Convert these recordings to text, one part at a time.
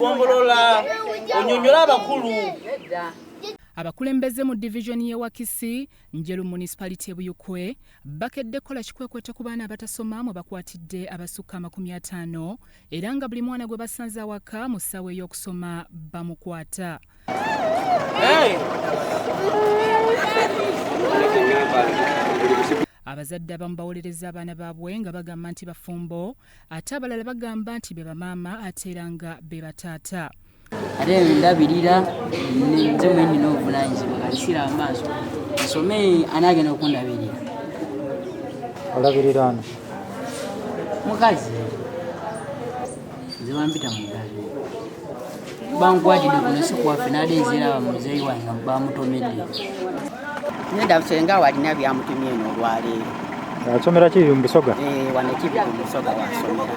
Gombolola onyonyola abakulu. Abakulembeze mu division ye Wakisi Njeru municipality Buyukwe bakedde kola kikwekwete ku baana abatasoma mu bakwatidde abasukka 50 era nga buli mwana gwe basanze awaka mu ssaawa ey'okusoma bamukwata. Abazadde abamu bawolereza abaana baabwe nga bagamba nti bafumbo ate abalala bagamba nti be bamaama ate era nga be bataata. Ate ndabirira nze mwenni n'obuvunanyizibwa kalisira amaaso nsome anaagenda okundabirira. Olabirira ano? Mukazi nze bampita mukazi bankwatidde kuno si kwaffe n'adeezera bamuzeeyi wange bamutomedde. Nenda busenga walina byamutumye eno olwaleero. Asomera ki mu Busoga? Wane kibi mu Busoga wasomera.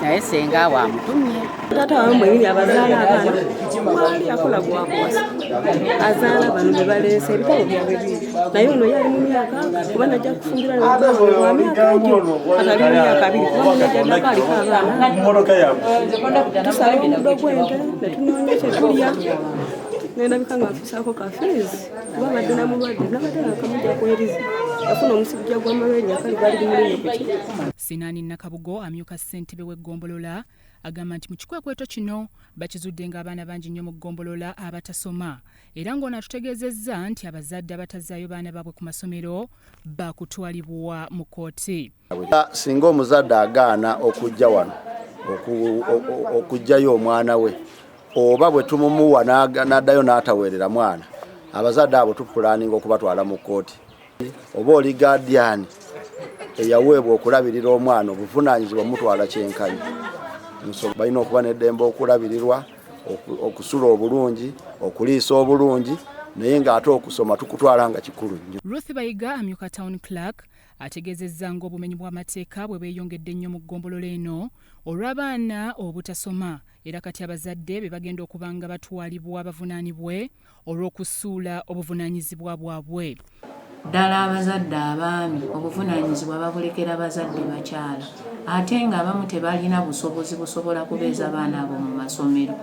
Naye senga wamutumye. Taata wange mwennyini abazaala abaana mwali akola gwakuwasa. Azaala bano be baleese ebitabo byabwe biri. Naye ono yali mu myaka kuba najja kufumbira wa myaka egyo. Atali mu myaka 2 kuba najja aliko abaana. Tusala omuddo gw'ente ne tunoonya kye tulya. Nenda bikanga afisako kafeezi kuba badde na mulwadde nabadde akamujja kweriza yafuna omusibijja gw'amalwaliro akali gali mulungi ku kiti. Sinani Nakabugo amyuka ssentebe w'eggombolola agamba nti mu kikwekweto kino bakizudde ng'abaana bangi nnyo mu ggombolola abatasoma era ng'ono atutegeezezza nti abazadde abatazzaayo baana baabwe ku masomero bakutwalibwa mu kkooti. Singa omuzadde agaana okujja wano okujjayo omwana we oba bwe tumumuwa n'addayo n'ataweerera mwana abazadde abo tupulaaninga okubatwala mu kkooti. Oba oli gaadiyaani eyaweebwa okulabirira omwana obuvunaanyizibwa mutwala kyenkanyi. Balina okuba n'eddembe okulabirirwa, okusula obulungi, okuliisa obulungi, naye ng'ate okusoma tukutwala nga kikulu nnyo. Ruth Bayiga amyuka town clerk ategeezezza ng'obumenyi bw'amateeka bwe beeyongedde nnyo mu ggombolola eno olw'abaana obutasoma era kati abazadde be bagenda okuba nga batwalibwa bavunaanibwe olw'okusuula obuvunaanyizibwa bwabwe. Ddala abazadde abaami obuvunaanyizibwa babulekera abazadde bakyala ate nga abamu tebalina busobozi busobola kubeeza abaana abo mu masomero.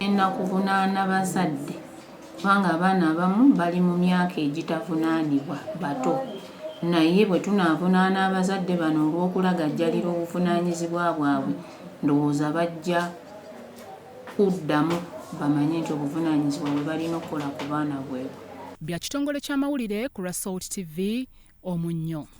Ennakuvunaana bazadde kubanga abaana abamu bali mu myaka egitavunaanibwa bato. Naye bwe tunaavunaana abazadde bano olw'okulagajjalira obuvunaanyizibwa bwabwe ndowooza bajja kuddamu bamanye nti obuvunaanyizibwa bwe balina okukola ku baana bwebwe. Bya kitongole ky'amawulire ku Salt TV Omunnyo.